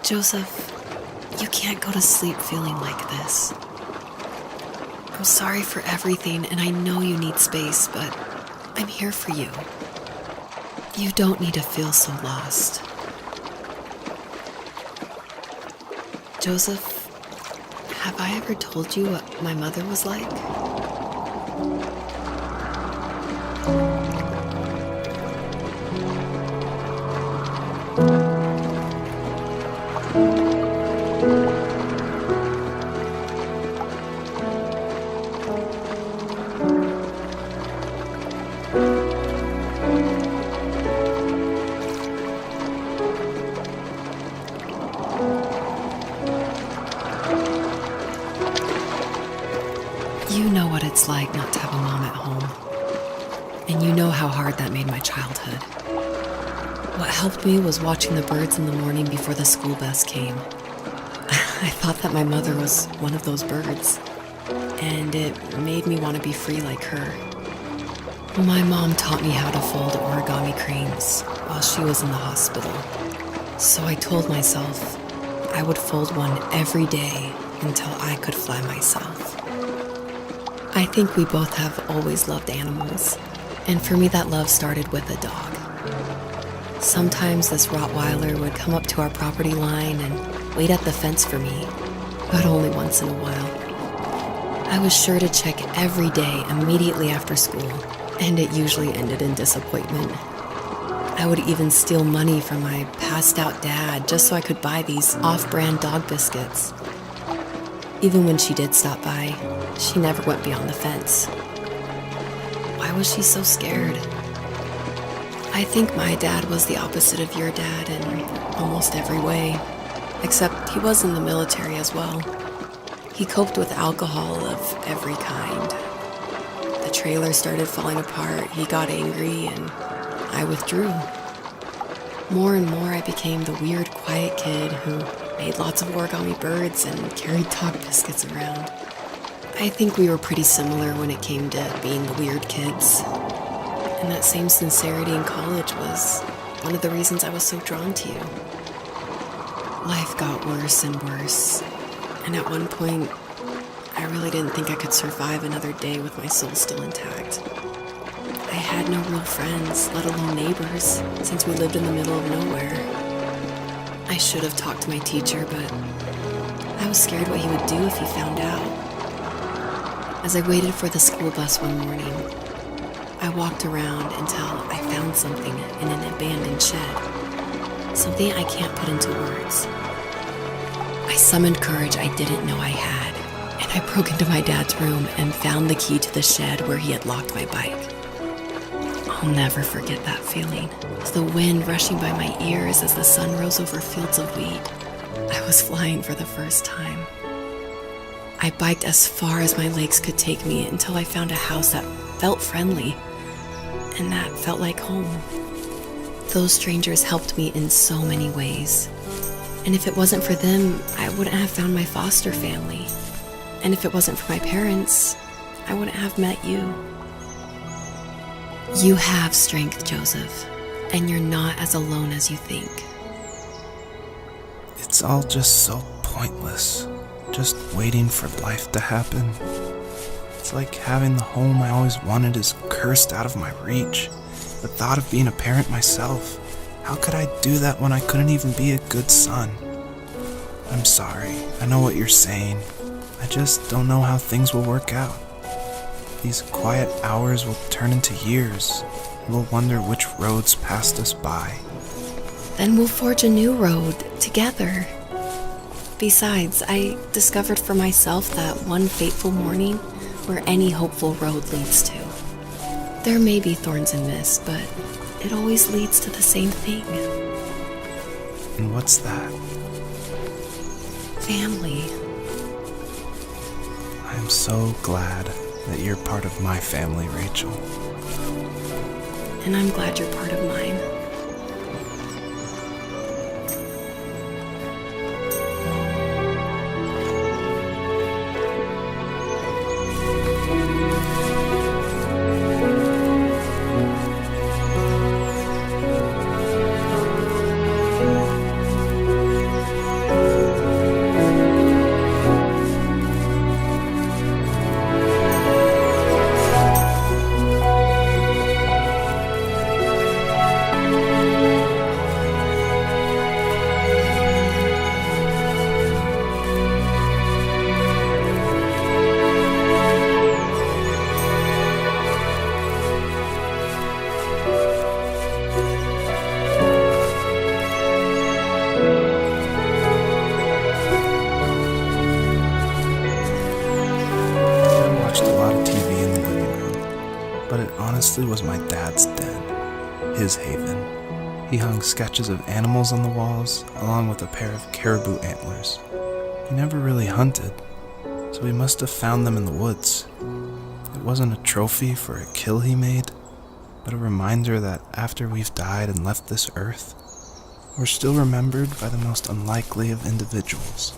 Joseph, you can't go to sleep feeling like this. I'm sorry for everything, and I know you need space, but I'm here for you. You don't need to feel so lost. Joseph, have I ever told you what my mother was like? You know what it's like not to have a mom at home. And you know how hard that made my childhood. What helped me was watching the birds in the morning before the school bus came. I thought that my mother was one of those birds, and it made me want to be free like her. My mom taught me how to fold origami cranes while she was in the hospital. So I told myself I would fold one every day until I could fly myself. I think we both have always loved animals, and for me that love started with a dog. Sometimes this Rottweiler would come up to our property line and wait at the fence for me, but only once in a while. I was sure to check every day immediately after school, and it usually ended in disappointment. I would even steal money from my passed-out dad just so I could buy these off-brand dog biscuits. Even when she did stop by, she never went beyond the fence. Why was she so scared? I think my dad was the opposite of your dad in almost every way, except he was in the military as well. He coped with alcohol of every kind. The trailer started falling apart, he got angry, and I withdrew. More and more I became the weird, quiet kid who made lots of origami birds and carried dog biscuits around. I think we were pretty similar when it came to being the weird kids. And that same sincerity in college was one of the reasons I was so drawn to you. Life got worse and worse, and at one point, I really didn't think I could survive another day with my soul still intact. I had no real friends, let alone neighbors, since we lived in the middle of nowhere. I should have talked to my teacher, but I was scared what he would do if he found out. As I waited for the school bus one morning, I walked around until I found something in an abandoned shed. Something I can't put into words. I summoned courage I didn't know I had, and I broke into my dad's room and found the key to the shed where he had locked my bike. I'll never forget that feeling. The wind rushing by my ears as the sun rose over fields of wheat. I was flying for the first time. I biked as far as my legs could take me until I found a house that felt friendly, and that felt like home. Those strangers helped me in so many ways. And if it wasn't for them, I wouldn't have found my foster family. And if it wasn't for my parents, I wouldn't have met you. You have strength, Joseph, and you're not as alone as you think. It's all just so pointless, just waiting for life to happen. It's like having the home I always wanted is cursed out of my reach. The thought of being a parent myself, how could I do that when I couldn't even be a good son? I'm sorry, I know what you're saying. I just don't know how things will work out. These quiet hours will turn into years, and we'll wonder which roads passed us by. Then we'll forge a new road together. Besides, I discovered for myself that one fateful morning where any hopeful road leads to. There may be thorns and mist, but it always leads to the same thing. And what's that? Family. I'm so glad that you're part of my family, Rachel. And I'm glad you're part of mine. mostly was my dad's den, his haven. He hung sketches of animals on the walls, along with a pair of caribou antlers. He never really hunted, so he must have found them in the woods. It wasn't a trophy for a kill he made, but a reminder that after we've died and left this earth, we're still remembered by the most unlikely of individuals.